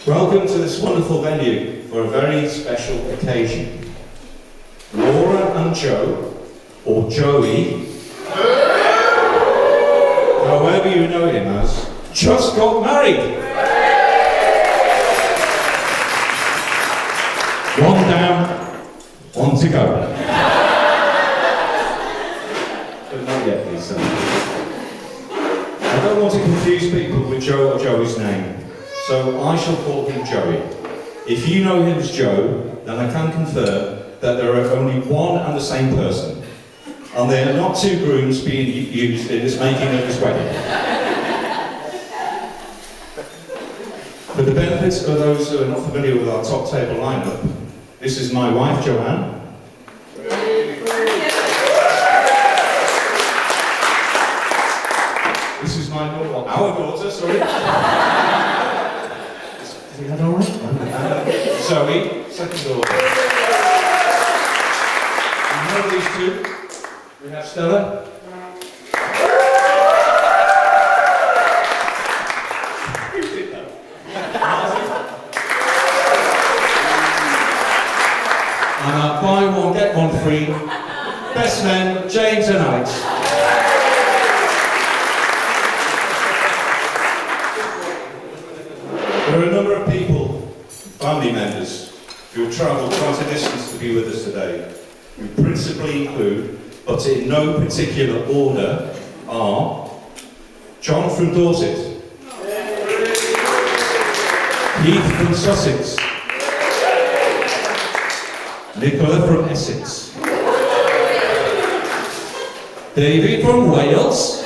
Welcome to this wonderful venue for a very special occasion. Laura and Joe, or Joey, however you know him as, just got married. One down, one to go. But not yet, please, sir. I don't want to confuse people with Joe or Joey's name, so I shall call him Joey. If you know him as Joe, then I can confirm that there are only one and the same person, and they are not two grooms being used in this making of this wedding. For the benefit of those who are not familiar with our top table lineup, this is my wife Joanne. This is my daughter, our daughter, sorry. Is he had all right? Zoe, second daughter. You know these two? We have Stella. Who did that? And our buy one, get one free. Best men, James and Alex. There are a number of people, family members, who have travelled quite a distance to be with us today, who principally include, but in no particular order, are John from Dorset, Keith from Sussex, Nicola from Essex, David from Wales,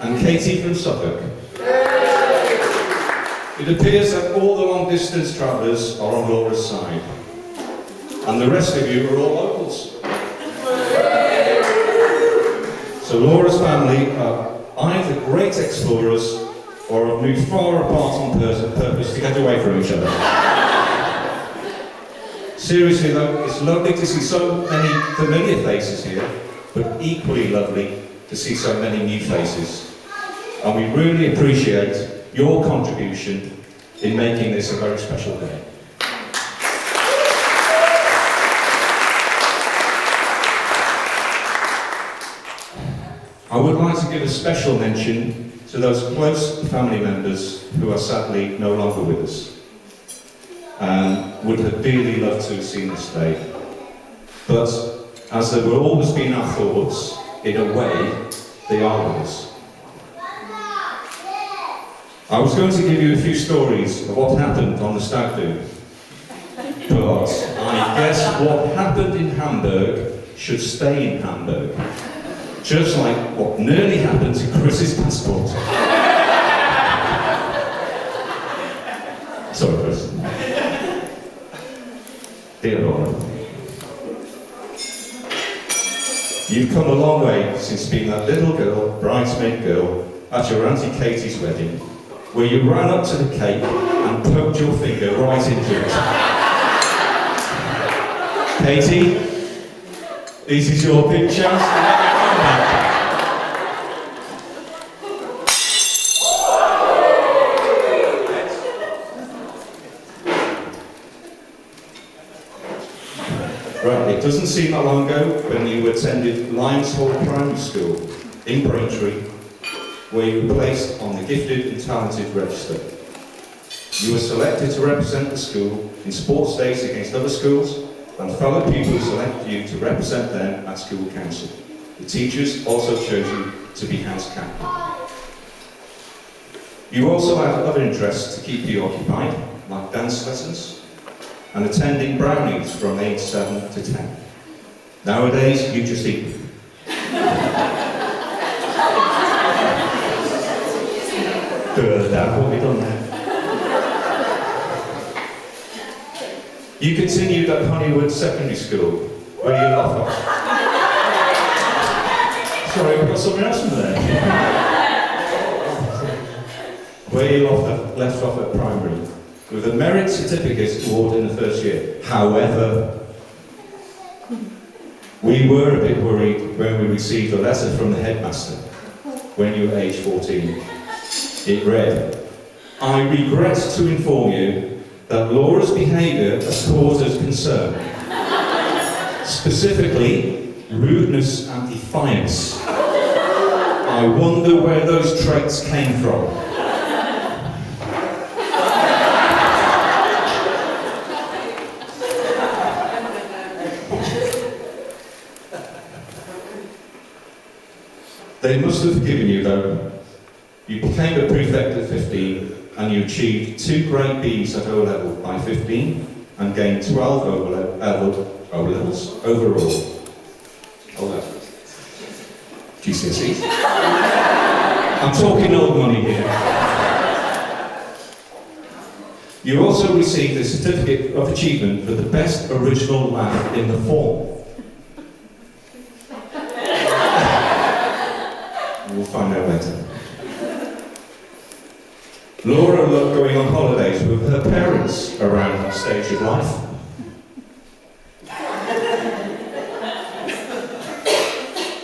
and Katie from Suffolk. It appears that all the long-distance travellers are on Laura's side, and the rest of you are all locals. So Laura's family are either great explorers or have moved far apart on purpose to get away from each other. Seriously though, it's lovely to see so many familiar faces here, but equally lovely to see so many new faces. And we really appreciate your contribution in making this a very special day. I would like to give a special mention to those close family members who are sadly no longer with us and would have dearly loved to have seen this day. But as they will always be in our thoughts, in a way, they are with us. I was going to give you a few stories of what happened on the stag do, but I guess what happened in Hamburg should stay in Hamburg, just like what nearly happened to Chris's passport. Sorry, Chris. Dear Laura, you've come a long way since being that little girl, bridesmaid girl, at your Auntie Katie's wedding, where you ran up to the cake and poked your finger right into it. Katie, this is your big chance to have it come back. Right, it doesn't seem that long ago when you attended Lions Hall Primary School in Braintree, where you were placed on the Gifted and Talented Register. You were selected to represent the school in sports days against other schools, and fellow pupils selected you to represent them at school council. The teachers also chose you to be house captain. You also had other interests to keep you occupied, like dance lessons, and attending brownies from age 7 to 10. Nowadays, you just eat them. Dad, what have we done there? You continued at Honeywood Secondary School, where you left off. Sorry, I've got something else from there. Where you left off at primary, with a merit certificate award in the first year. However, we were a bit worried when we received a letter from the headmaster when you were age 14. It read, "I regret to inform you that Laura's behaviour has caused us concern. Specifically, rudeness and defiance. I wonder where those traits came from." They must have forgiven you though. You became a prefect at 15 and you achieved 2 grade Bs at O-level by 15 and gained 12 O-levels overall. O-levels. GCSEs. I'm talking old money here. You also received a certificate of achievement for the best original laugh in the form. We'll find out later. Laura loved going on holidays with her parents around that stage of life.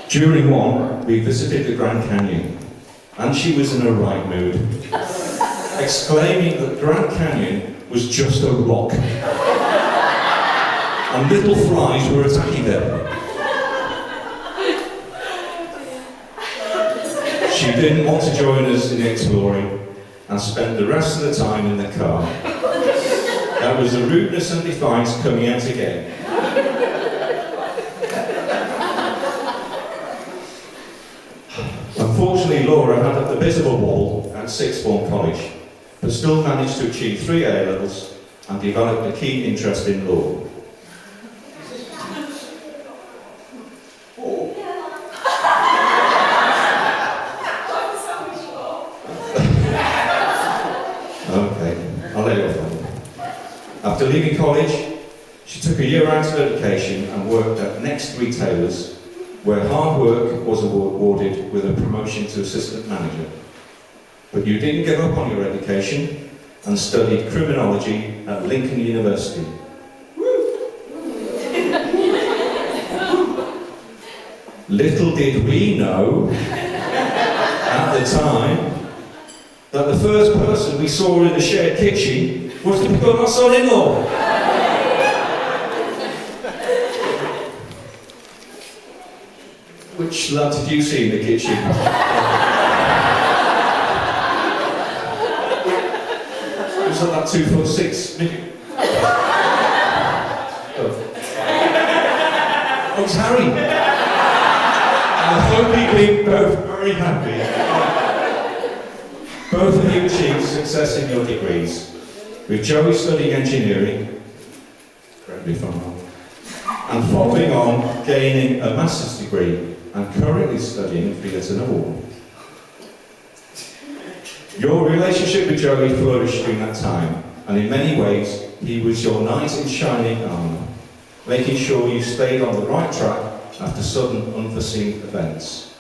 During one, we visited the Grand Canyon, and she was in a right mood, exclaiming that Grand Canyon was just a rock, and little flies were attacking them. She didn't want to join us in exploring and spent the rest of the time in the car. That was the rudeness and defiance coming out again. Unfortunately, Laura had a bit of a wobble at sixth form college, but still managed to achieve 3 A-levels and developed a keen interest in law. After leaving college, she took a year out of education and worked at Next Retailers, where hard work was awarded with a promotion to assistant manager. But you didn't give up on your education and studied criminology at Lincoln University. Little did we know at the time that the first person we saw in the shared kitchen was to become our son-in-law. Which lad did you see in the kitchen? Was that 2'6" midget? Oh, it's Harry. I hope you've been both very happy. Both of you achieved success in your degrees, with Joey studying engineering, correct me if I'm wrong, and following on gaining a master's degree and currently studying theatre and law. Your relationship with Joey flourished during that time, and in many ways he was your knight in shining armour, making sure you stayed on the right track after sudden unforeseen events.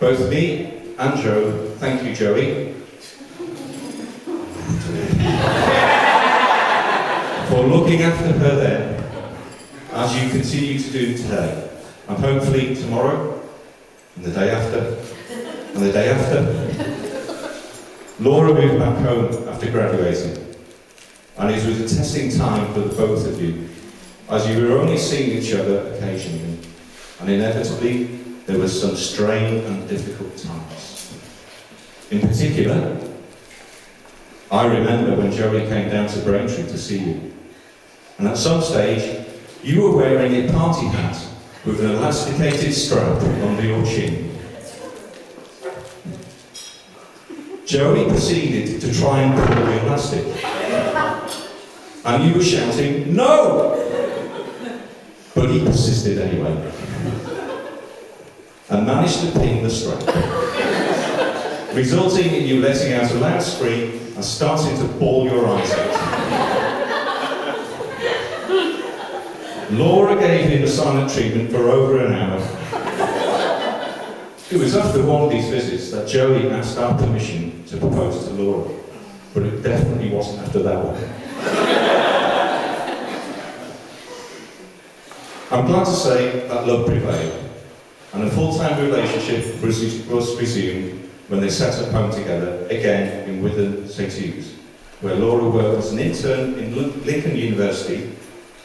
Both me and Joe, thank you Joey, for looking after her then, as you continue to do today, and hopefully tomorrow, and the day after, and the day after. Laura moved back home after graduating, and it was a testing time for the both of you, as you were only seeing each other occasionally, and inevitably there was some strain and difficult times. In particular, I remember when Joey came down to Braintree to see you, and at some stage you were wearing a party hat with an elasticated strap under your chin. Joey proceeded to try and pull the elastic, and you were shouting, "No!" But he persisted anyway, and managed to pin the strap, resulting in you letting out a loud scream and starting to bawl your eyes out. Laura gave him the silent treatment for over an hour. It was after one of these visits that Joey asked our permission to propose to Laura, but it definitely wasn't after that one. I'm glad to say that love prevailed, and a full-time relationship was resumed when they set up home together, again in Witham St Hughes, where Laura worked as an intern in Lincoln University.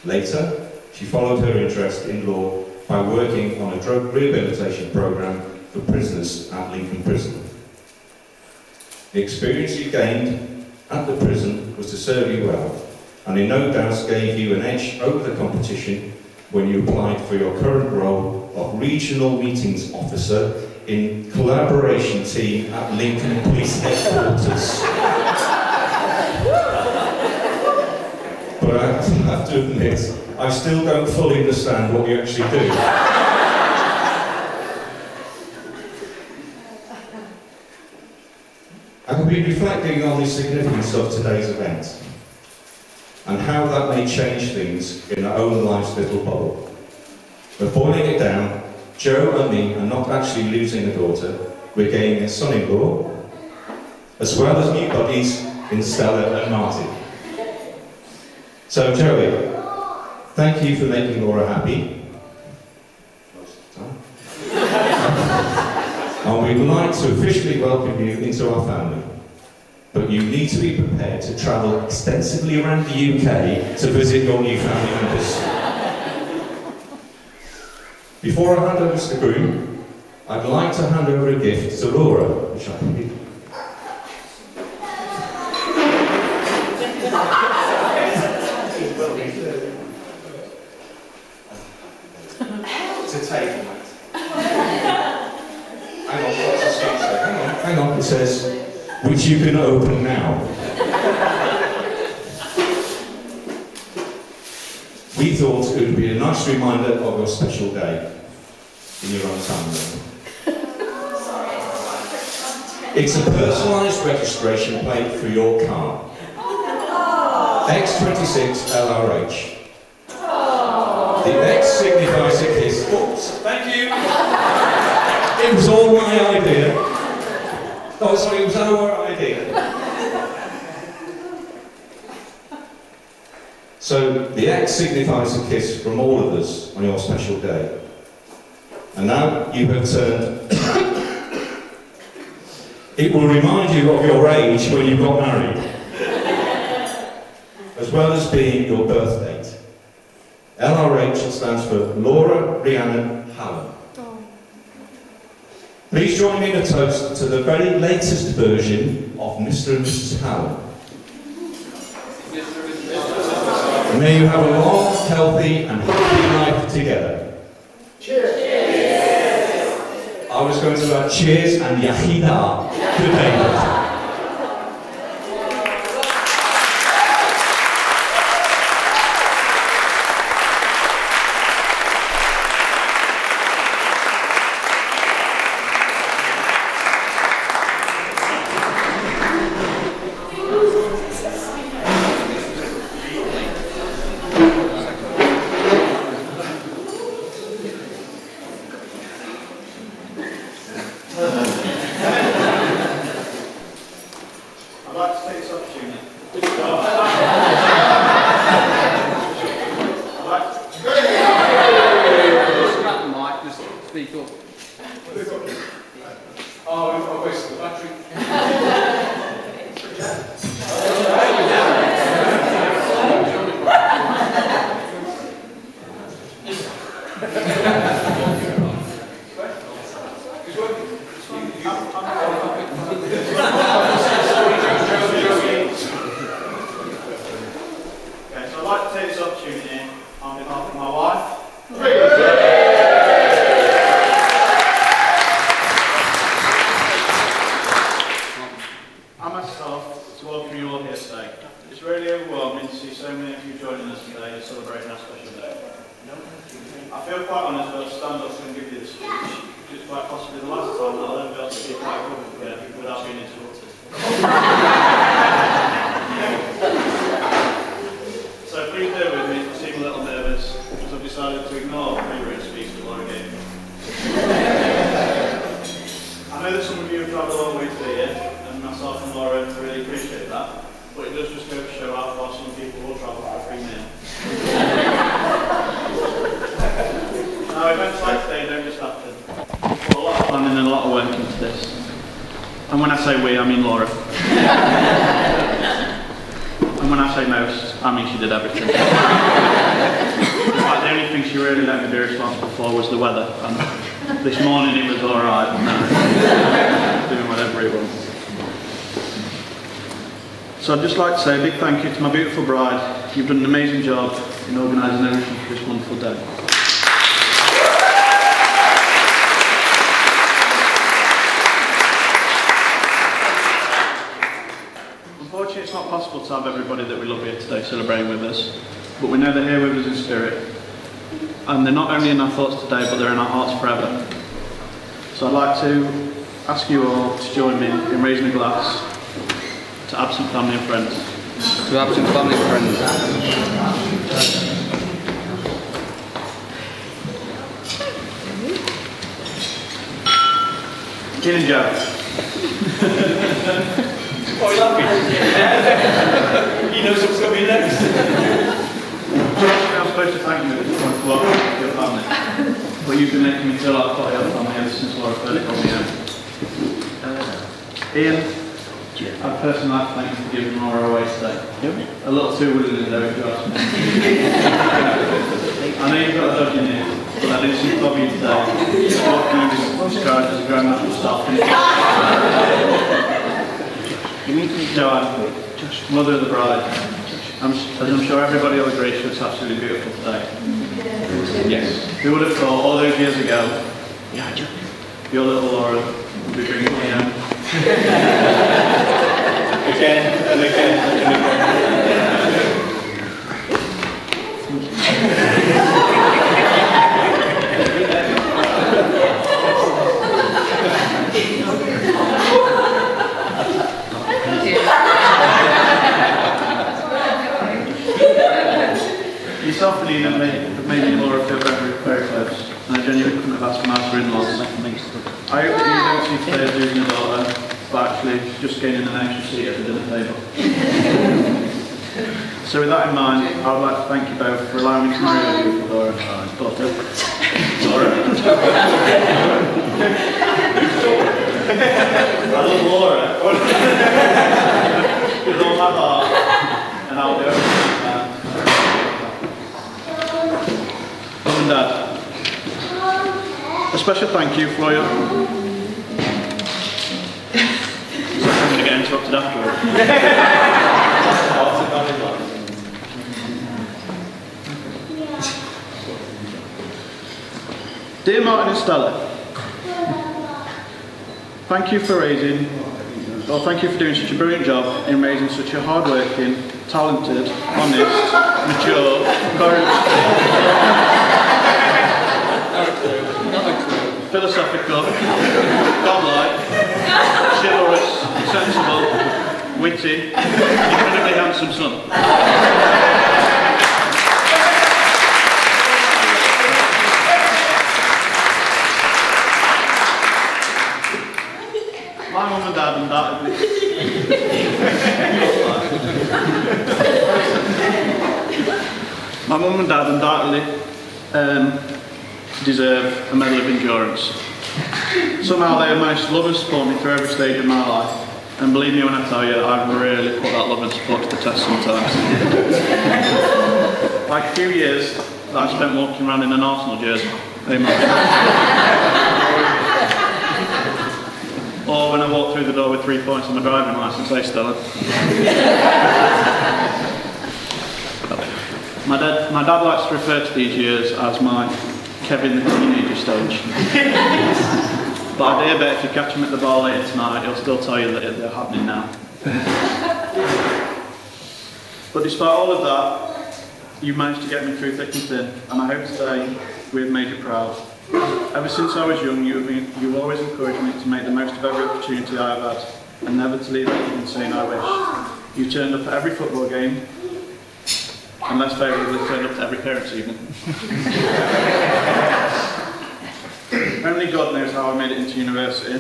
Later, she followed her interest in law by working on a drug rehabilitation programme for prisoners at Lincoln Prison. The experience you gained at the prison was to serve you well, and in no doubt gave you an edge over the competition when you applied for your current role of Regional Meetings Officer in Collaboration Team at Lincoln Police Headquarters. But I have to admit, I still don't fully understand what you actually do. I have been reflecting on the significance of today's event and how that may change things in our own life's little bubble. But boiling it down, Joe and me are not actually losing a daughter, we're gaining a son-in-law, as well as new buddies in Stella and Martin. So Joey, thank you for making Laura happy. Most of the time. And we'd like to officially welcome you into our family. But you need to be prepared to travel extensively around the UK to visit your new family members. Before I hand over to the groom, I'd like to hand over a gift to Laura, which I can give. It's a table, mate. Hang on, what's the sheet say? Hang on, it says, which you can open now. We thought it would be a nice reminder of your special day in your own family. It's a personalised registration plate for your car. X26 LRH. The X signifies a kiss. Oops, thank you. It was all my idea. Oh, sorry, it was our idea. So, the X signifies a kiss from all of us on your special day. And now you have turned. It will remind you of your age when you got married, as well as being your birth date. LRH stands for Laura Rhiannon Hallam. Please join me in a toast to the very latest version of Mr. and Mrs. Hallam. May you have a long, healthy and happy life together. Cheers! Cheers. I was going to add cheers and yahida to David. And when I say we, I mean Laura. And when I say most, I mean she did everything. Like, the only thing she really let me be responsible for was the weather. And this morning it was alright, and doing whatever it was. So I'd just like to say a big thank you to my beautiful bride. You've done an amazing job in organising everything for this wonderful day. Unfortunately, it's not possible to have everybody that we love here today celebrating with us, but we know they're here with us in spirit. And they're not only in our thoughts today, but they're in our hearts forever. So I'd like to ask you all to join me in raising a glass to absent family and friends. To absent family and friends. Ian and Joe. Oh, you're laughing. He knows what's coming next. I'm supposed to thank you for your family, but you've been making me feel like part of your family ever since Laura first brought me in. Ian, I'd personally like to thank you for giving Laura away today. A little too willingly though, if you ask me. I know you've got a dodgy knee, but I did see Bobby today. What can you describe as a grand natural self? Joanne, mother of the bride. As I'm sure everybody will agree, she looks absolutely beautiful today. Yes. Who would have thought all those years ago, your little Laura would be bringing me home? Again and again and again. Yourself and Ian have made me and Laura feel very, very close, and I genuinely couldn't have asked for nicer in-laws. I hope that you don't see today as losing a daughter, but actually just gaining an extra seat at the dinner table. So with that in mind, I would like to thank you both for allowing me to marry your beautiful Laura. Daughter. Laura. I love Laura. With all my heart, and I'll do everything I can. Mum and Dad, a special thank you for your... So I'm going to get interrupted afterwards. Dear Martin and Stella, thank you for thank you for doing such a brilliant job in raising such a hard-working, talented, honest, mature, philosophical, godlike, chivalrous, sensible, witty, incredibly handsome son. My mum and dad undoubtedly my mum and dad undoubtedly deserve a medal of endurance. Somehow they have managed to love and support me through every stage of my life, and believe me when I tell you, I've really put that love and support to the test sometimes. Like a few years that I spent walking around in an Arsenal jersey. Or when I walked through the door with 3 points on my driving licence, Stella. My dad likes to refer to these years as my Kevin the teenager stage. But I dare bet if you catch him at the bar later tonight, he'll still tell you that they're happening now. But despite all of that, you've managed to get me through thick and thin, and I hope today we've made you proud. Ever since I was young, you've always encouraged me to make the most of every opportunity I have had, and never to leave anything saying I wish. You turned up at every football game, and less favourably turned up to every parents' evening. Only God knows how I made it into university,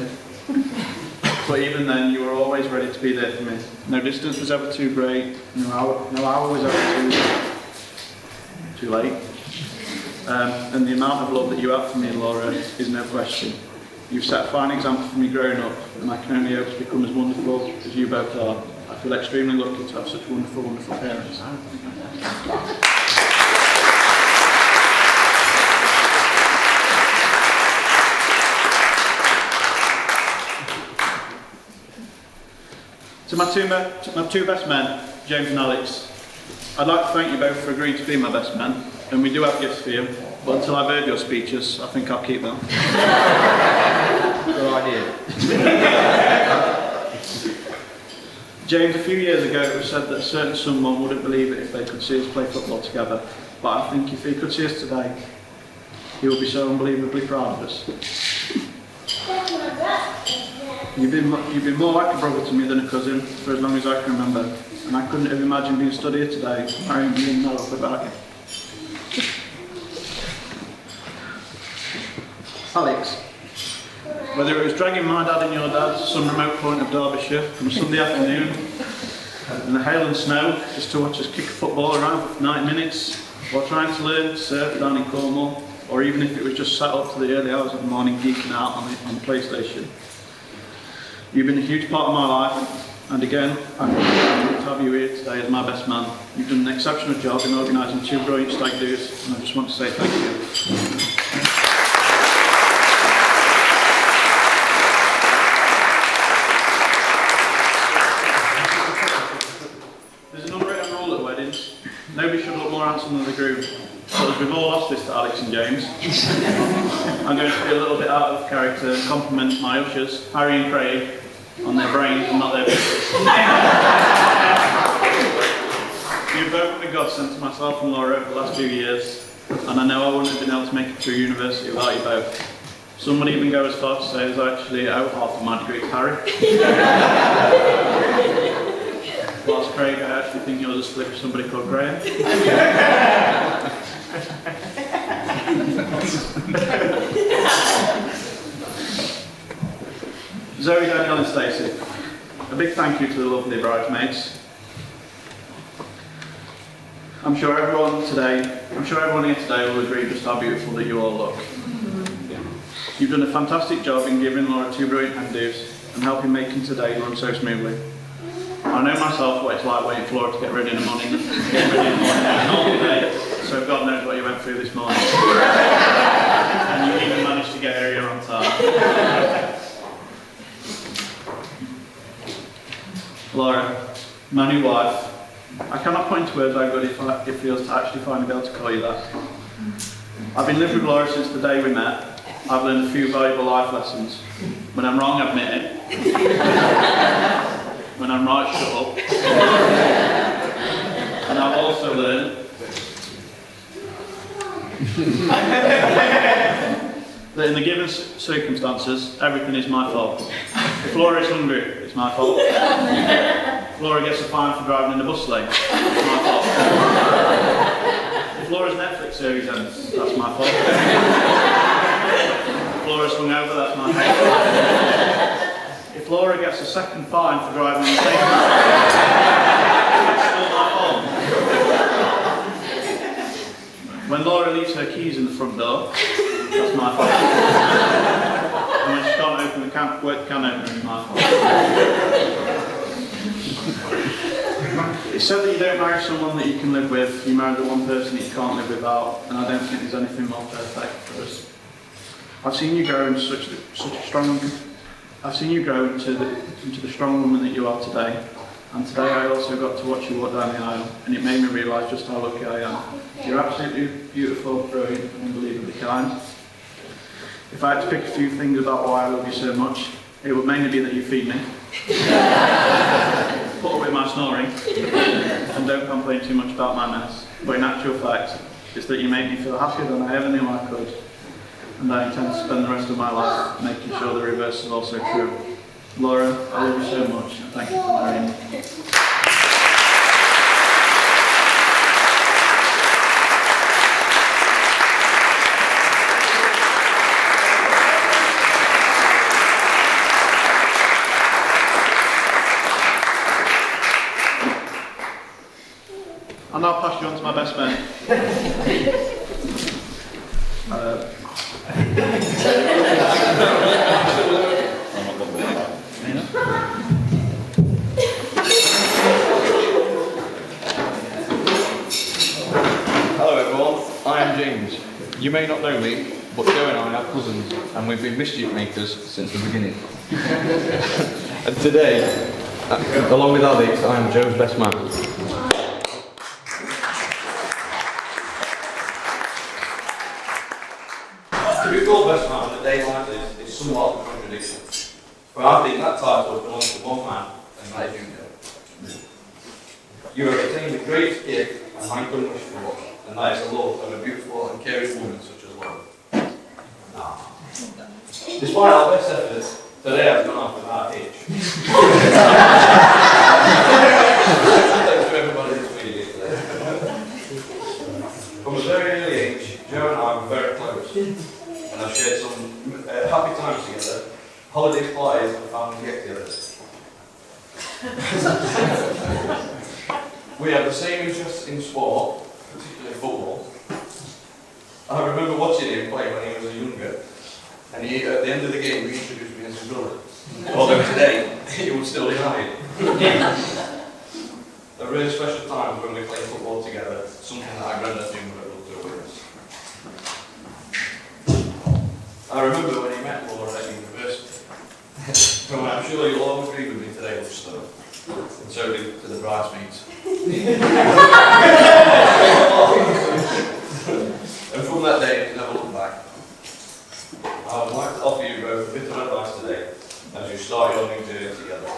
but even then you were always ready to be there for me. No distance was ever too great, no hour was ever too late. And the amount of love that you have for me, Laura, is no question. You've set a fine example for me growing up, and I can only hope to become as wonderful as you both are. I feel extremely lucky to have such wonderful, wonderful parents. To my two best men, James and Alex, I'd like to thank you both for agreeing to be my best men, and we do have gifts for you, but until I've heard your speeches, I think I'll keep them. Good idea. James, a few years ago it was said that a certain someone wouldn't believe it if they could see us play football together, but I think if he could see us today, he would be so unbelievably proud of us. You've been more like a brother to me than a cousin for as long as I can remember, and I couldn't have imagined being stood here today, marrying you and not about you. Alex, whether it was dragging my dad and your dad to some remote point of Derbyshire from Sunday afternoon in the hail and snow just to watch us kick a football around for 90 minutes, or trying to learn to surf down in Cornwall, or even if it was just sat up to the early hours of the morning geeking out on the PlayStation. You've been a huge part of my life, and again, I'm glad to have you here today as my best man. You've done an exceptional job in organising two brilliant stag do's, and I just want to say thank you. There's an unwritten rule at weddings. Nobody should look more handsome than the groom. But as we've all lost this to Alex and James, I'm going to be a little bit out of character and compliment my ushers, Harry and Craig, on their brains and not their business. You've both been a godsend to myself and Laura over the last few years, and I know I wouldn't have been able to make it through university without you both. Some would even go as far to say as I actually owe half of my degree to Harry. Whilst Craig, I actually think yours is split with somebody called Graham. Zoe, Danielle and Stacey, a big thank you to the lovely bridesmaids. I'm sure everyone here today will agree just how beautiful that you all look. You've done a fantastic job in giving Laura two brilliant hand-do's and helping making today run so smoothly. I know myself what it's like waiting for Laura to get ready in the morning. So God knows what you went through this morning. And you even managed to get here on time. Laura, my new wife, I cannot put into words how good it feels to actually finally be able to call you that. I've been living with Laura since the day we met. I've learned a few valuable life lessons. When I'm wrong, admit it. When I'm right, shut up. And I've also learned that in the given circumstances, everything is my fault. If Laura is hungry, it's my fault. If Laura gets a fine for driving in the bus lane, it's my fault. If Laura's Netflix series ends, that's my fault. If Laura's hungover, that's my fault. If Laura gets a second fine for driving in the same bus lane, it's still my fault. When Laura leaves her keys in the front door, that's my fault. And when she can't open the can opener, it's my fault. It's said that you don't marry someone that you can live with, you marry the one person that you can't live without, and I don't think there's anything more perfect for us. I've seen you grow into such a strong. I've seen you grow into the strong woman that you are today, and today I also got to watch you walk down the aisle, and it made me realise just how lucky I am. You're absolutely beautiful, brilliant, and unbelievably kind. If I had to pick a few things about why I love you so much, it would mainly be that you feed me, put up with my snoring, and don't complain too much about my mess. But in actual fact, it's that you make me feel happier than I ever knew I could. And I intend to spend the rest of my life making sure the reverse is also true. Laura, I love you so much, and thank you for marrying me. I'll now pass you on to my best man. You may not know me, but Joe and I are cousins, and we've been mischief makers since the beginning. And today, along with Alex, I am Joe's best man. To be called best man on a day like this is somewhat of a contradiction. But I think that title belongs to one man, and that is you, Joe. You have attained the great gift a man couldn't wish for, and that is the love of a beautiful and caring woman such as Laura. Despite our best efforts, today I've gone off without a hitch. Thanks to everybody that's been here today. From a very early age, Joe and I were very close, and I've shared some happy times together, holidays, parties, and family get-togethers. We have the same interests in sport, particularly football. I remember watching him play when he was younger, and at the end of the game he introduced me as his brother. Although today, he would still deny it. A really special time when we played football together, something that I granddad knew would love to witness. I remember when he met Laura at university. And I'm sure you'll all agree with me today, Luchstone. And so do to the bridesmaids. And from that day, it's never looked back. I would like to offer you both a bit of advice today as you start your new journey together.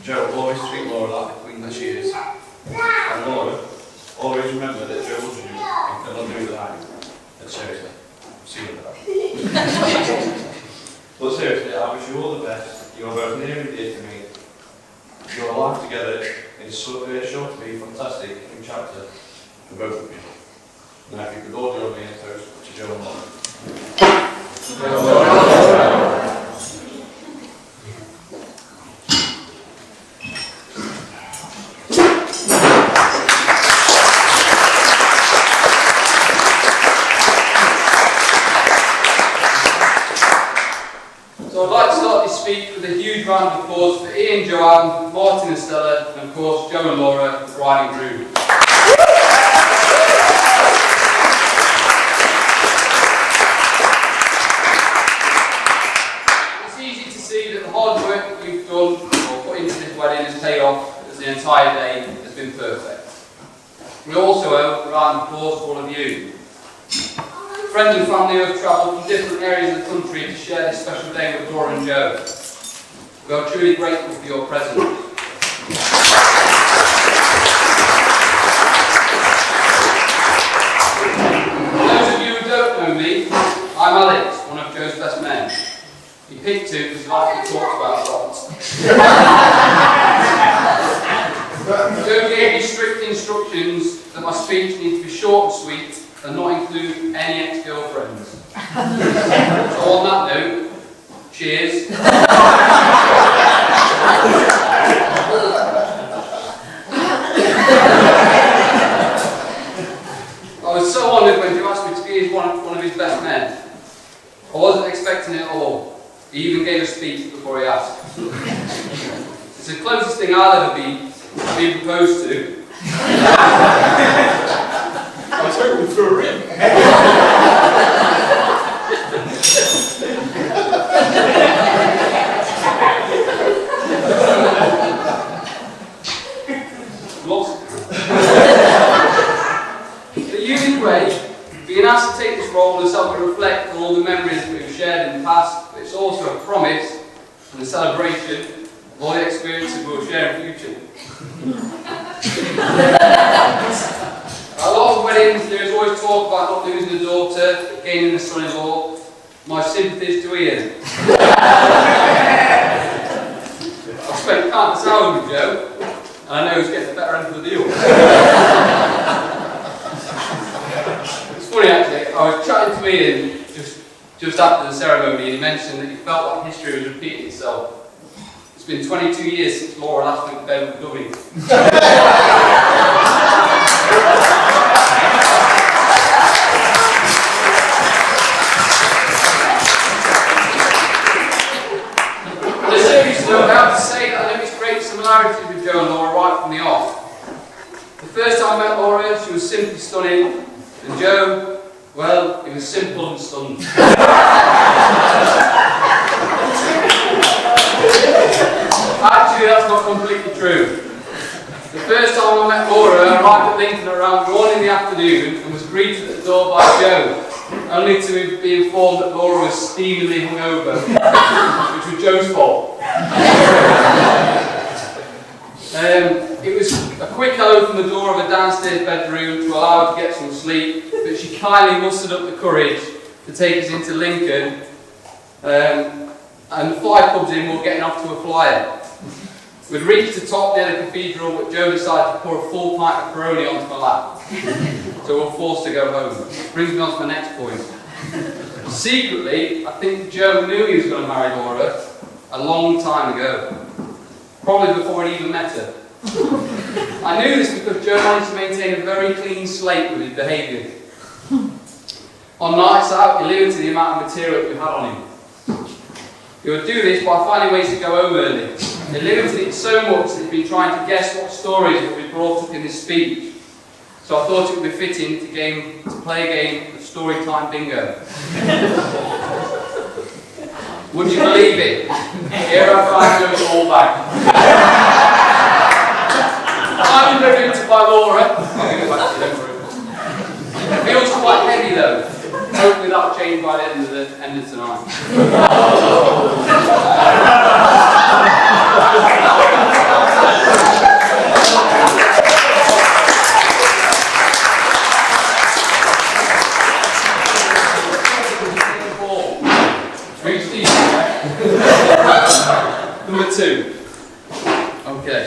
Joe, always treat Laura like the queen that she is. And Laura, always remember that Joe loves you and cannot do without you. And seriously, see you later. But seriously, I wish you all the best. You are both near and dear to me. Your life together is sure to be a fantastic new chapter for both of you. Now, if you could all join me in a toast to Joe and Laura. So I'd like to start this speech with a huge round of applause for Ian, Joanne, Martin and Stella, and of course Joe and Laura, the bride and groom. It's easy to see that the hard work that we've done or put into this wedding has paid off, as the entire day has been perfect. We also owe a round of applause for all of you. Friends and family who have travelled from different areas of the country to share this special day with Laura and Joe. We are truly grateful for your presence. For those of you who don't know me, I'm Alex, one of Joe's best men. He picked two because he likes to talk about lots. Joe gave me strict instructions that my speech needs to be short and sweet and not include any ex-girlfriends. So on that note, cheers. I was so honoured when Joe asked me to be one of his best men. I wasn't expecting it at all. He even gave a speech before he asked. It's the closest thing I'll ever be being proposed to. I was hoping for a ring. Lost. The unique way, being asked to take this role has helped me reflect on all the memories that we've shared in the past, but it's also a promise and a celebration of all the experiences we'll share in the future. A lot of weddings, there is always talk about not losing a daughter, gaining a son-in-law. My sympathies to Ian. I've spent countless hours with Joe, and I know he's getting the better end of the deal. It's funny actually, I was chatting to Ian just after the ceremony, and he mentioned that he felt like history was repeating itself. It's been 22 years since Laura last went to bed with Dubby. On a serious note, I have to say that I noticed great similarities with Joe and Laura right from the off. The first time I met Laura, she was simply stunning, and Joe Well, it was simple and stunned. Actually, that's not completely true. The first time I met Laura, I arrived at Lincoln around 1 in the afternoon and was greeted at the door by Joe, only to be informed that Laura was steamingly hungover, which was Joe's fault. It was a quick hello from the door of a downstairs bedroom to allow her to get some sleep, but she kindly mustered up the courage to take us into Lincoln, and 5 pubs in, we were getting off to a flyer. We'd reached the top near the cathedral, but Joe decided to pour a full pint of Peroni onto my lap, so we were forced to go home. Brings me on to my next point. Secretly, I think Joe knew he was going to marry Laura a long time ago, probably before he even met her. I knew this because Joe managed to maintain a very clean slate with his behaviour. On nights out, he limited the amount of material that we had on him. He would do this by finding ways to go home early. He limited it so much that he'd been trying to guess what stories would be brought up in his speech. So I thought it would be fitting to play a game of story time bingo. Would you believe it? Here I find Joe's all back. I'm introduced by Laura. I'll give it back to you, don't worry. It feels quite heavy though. Hopefully that'll change by the end of tonight. Number 2. Okay.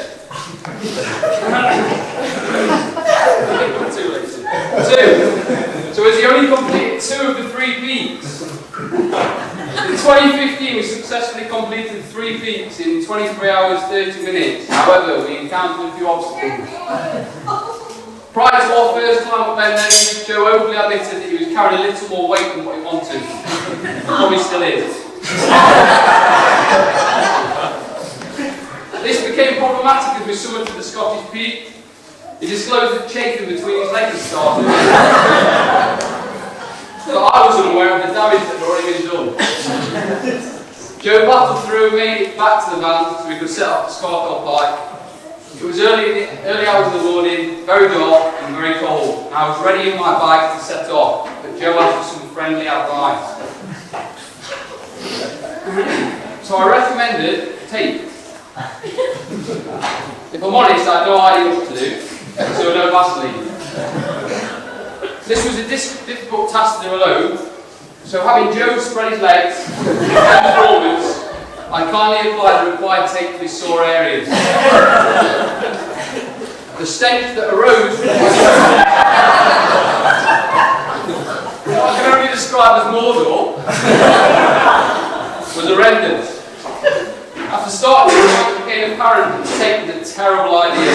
So as he only completed 2 of the 3 peaks. In 2015 we successfully completed 3 peaks in 23 hours 30 minutes. However, we encountered a few obstacles. Prior to our first time at Ben Nevis, Joe openly admitted that he was carrying a little more weight than what he wanted. Probably still is. This became problematic as we summited to the Scottish Peak. He disclosed that chafing between his legs had started. But I was unaware of the damage that had already been done. Joe battled through and made it back to the van so we could set up the Scarfell Pike. It was early hours of the morning, very dark and very cold, and I was ready in my bike to set off, but Joe asked for some friendly advice. So I recommended tape. If I'm honest, I had no idea what to do, so no Vaseline. This was a difficult task to do alone, so having Joe spread his legs and forwards, I kindly applied the required tape to his sore areas. The stench that arose from what I can only describe as Mordor was horrendous. After starting, it became apparent that the tape was a terrible idea.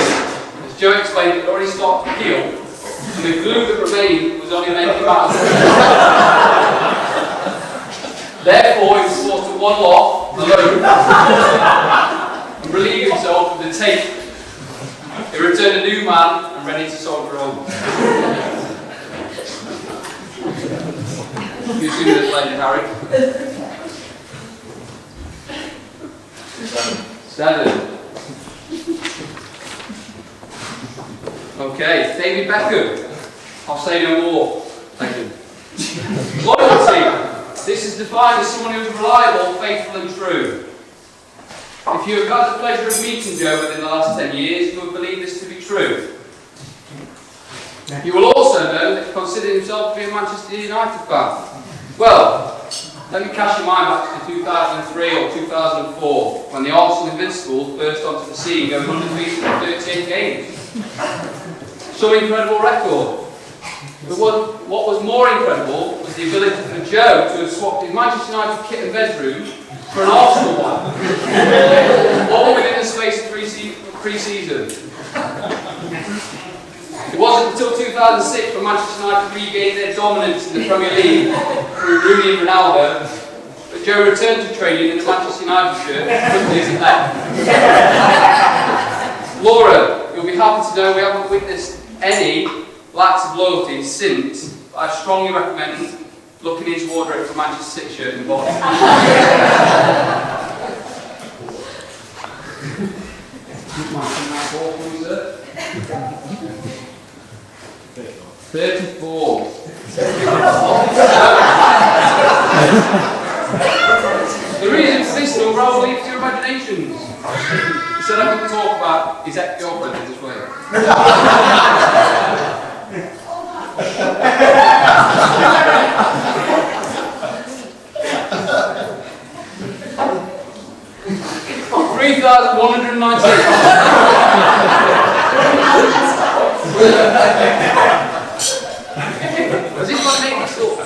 As Joe explained, it had already started to peel, and the glue that remained was only making matters. Therefore, he was forced to waddle off alone and relieve himself with the tape. He returned a new man and ready to soldier on. You see this later, Harry? 7. Okay, David Beckham. I'll say no more. Thank you. Loyalty. This is defined as someone who is reliable, faithful and true. If you have had the pleasure of meeting Joe within the last 10 years, you will believe this to be true. You will also know that he considered himself to be a Manchester United fan. Well, let me cast your mind back to 2003 or 2004, when the Arsenal Invincibles burst onto the scene going undefeated in 38 games. Some incredible record. But what was more incredible was the ability for Joe to have swapped his Manchester United kit and bedroom for an Arsenal one. All within the space of pre-season. It wasn't until 2006 when Manchester United regained their dominance in the Premier League through Rooney and Ronaldo that Joe returned to training in the Manchester United shirt quickly as he left. Laura, you'll be happy to know we haven't witnessed any lacks of loyalty since but I strongly recommend looking into ordering for Manchester City shirt in box. 34. The reason for this number, I'll leave to your imaginations. He said I could talk about his ex-girlfriend in this way. 3,198. As if I make this up.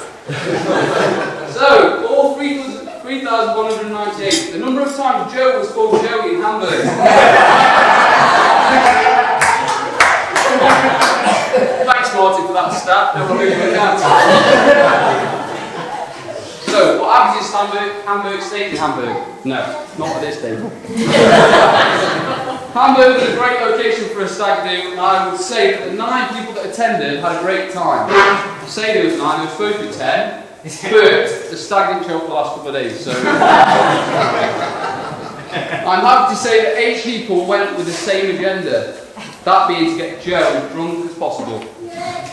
So, all 3,198. The number of times Joe was called Joey in Hamburg. Thanks, Martin, for that stat. Never knew you were counting. So, what happens is Hamburg stays in Hamburg? No, not at this table. Hamburg is a great location for a stag do, and I would say that the 9 people that attended had a great time. I say there was 9, there was supposed to be 10, but the stag didn't show up for the last couple of days, so... I'm happy to say that 8 people went with the same agenda, that being to get Joe as drunk as possible.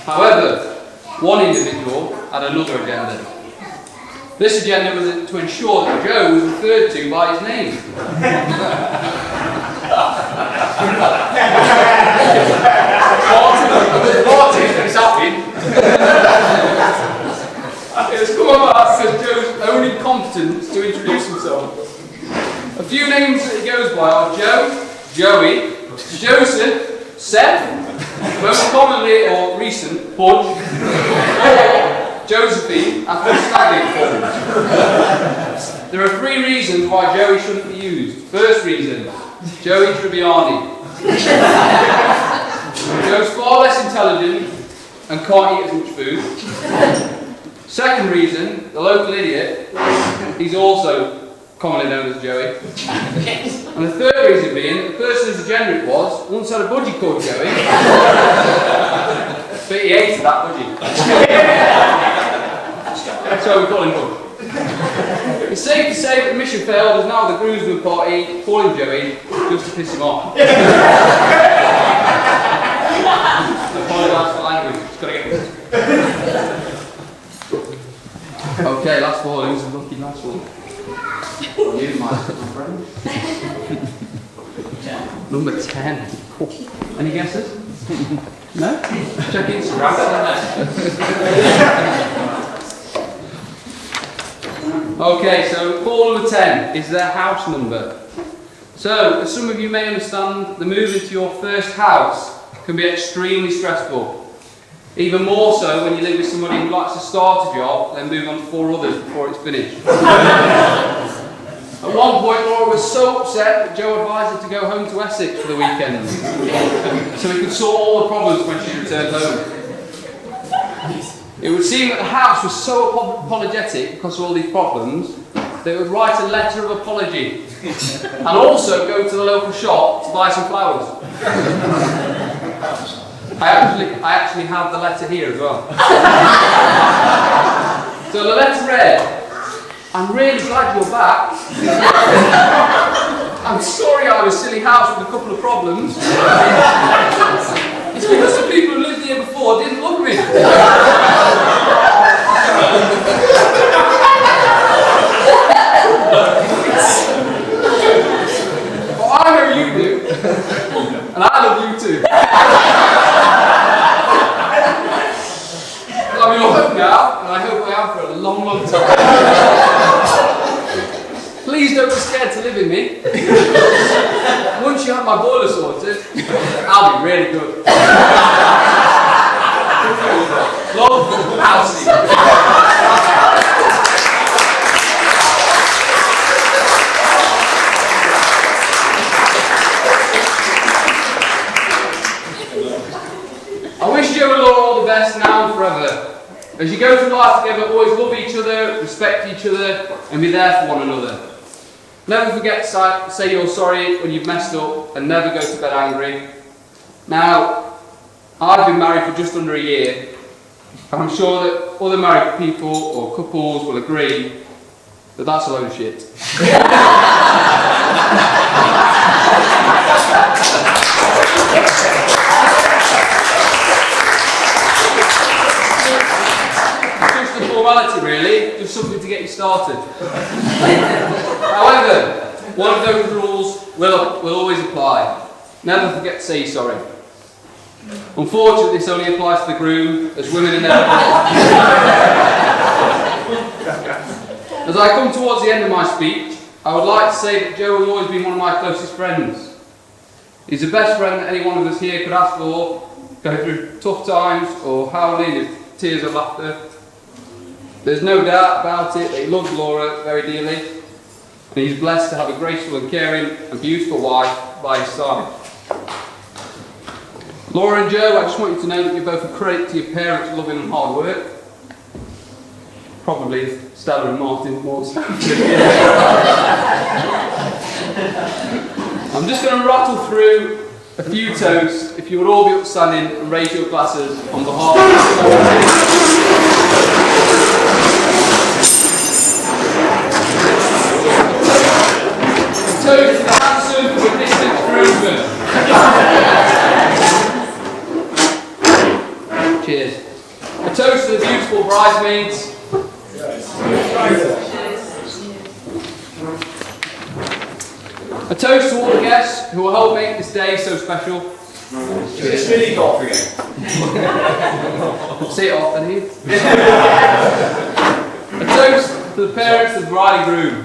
However, one individual had another agenda. This agenda was to ensure that Joe was referred to by his name. Martin is happy. It has come about because Joe's only competence to introduce himself. A few names that he goes by are Joe, Joey, Joseph, Seth, most commonly or recent, Budge, Josephine, after a staggering performance. There are 3 reasons why Joey shouldn't be used. First reason, Joey Tribbiani. Joe's far less intelligent and can't eat as much food. Second reason, the local idiot, he's also commonly known as Joey. And the third reason being, the person whose agenda it was once had a budgie called Joey, but he hated that budgie. So we call him Budge. It's safe to say that the mission failed as now the groomsmen party calling Joey just to piss him off. Apologise for language, just gotta get this. Okay, last ball, who's the lucky last one? You, my friend. Number 10. Any guesses? No? Check Instagram. Okay, so ball number 10 is their house number. So, as some of you may understand, the move into your first house can be extremely stressful. Even more so when you live with somebody who likes to start a job, then move on to 4 others before it's finished. At one point, Laura was so upset that Joe advised her to go home to Essex for the weekend, so he could sort all the problems when she returned home. It would seem that the house was so apologetic because of all these problems, they would write a letter of apology, and also go to the local shop to buy some flowers. I actually have the letter here as well. So the letter read, "I'm really glad you're back. I'm sorry I was a silly house with a couple of problems. It's because the people who lived here before didn't love me." Well, I know you do, and I love you too. I'm your home now, and I hope I am for a long, long time. Please don't be scared to live with me. Once you have my boiler sorted, I'll be really good. Love, Halsey. I wish Joe and Laura all the best now and forever. As you go through life together, always love each other, respect each other, and be there for one another. Never forget to say you're sorry when you've messed up, and never go to bed angry. Now, I've been married for just under a year, And I'm sure that other married people or couples will agree that that's a load of shit. It's just a formality really, just something to get you started. However, one of those rules will always apply. Never forget to say you're sorry. Unfortunately, this only applies to the groom, as women are never. As I come towards the end of my speech, I would like to say that Joe has always been one of my closest friends. He's the best friend that any one of us here could ask for, go through tough times or howling with tears of laughter. There's no doubt about it that he loves Laura very dearly, and he's blessed to have a graceful and caring and beautiful wife by his side. Laura and Joe, I just want you to know that you're both a credit to your parents' loving and hard work. Probably Stella and Martin more so. I'm just going to rattle through a few toasts. If you would all be upstanding and raise your glasses on behalf of a toast to the handsome but distant groomsmen. Cheers. A toast to the beautiful bridesmaids. A toast to all the guests who will help make this day so special. It's really got for you. Say it off, then. A toast to the parents of the bride and groom.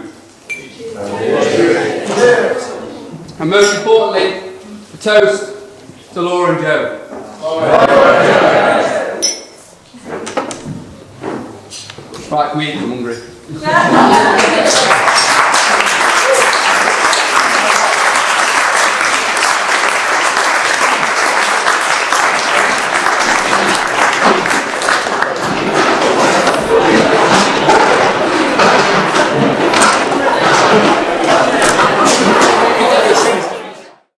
And most importantly, a toast to Laura and Joe. Right, we eat, I'm hungry.